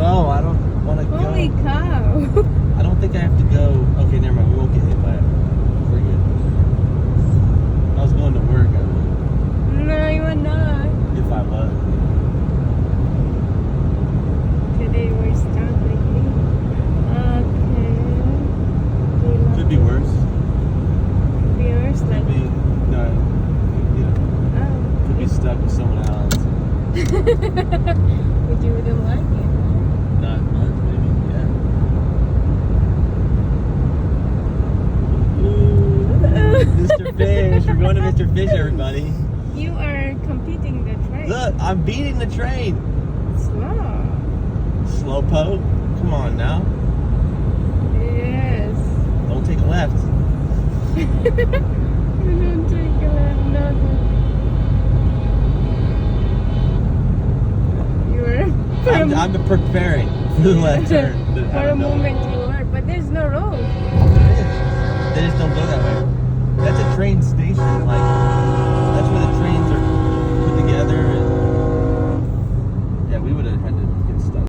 No, I don't want to go. Holy cow. I don't think I have to go. Okay, never mind. We won't get hit by it. We're good. I was going to work. I would. No, you are not. If I was. Today we're stuck with me. Okay. Could be worse. Could be worse, Could like. be. No. You know. Oh. Could be stuck with someone else. But you wouldn't like it. Not much, maybe. Yeah. Mr. Fish. We're going to Mr. Fish, everybody. You are competing the train. Look, I'm beating the train. Slow. Slowpoke. Come on now. Yes. Don't take a left. You don't take a left, nothing. You were I'm preparing for the left turn. but I for a don't know. moment you were, but there's no road. They just don't go that way. That's a train station. Like,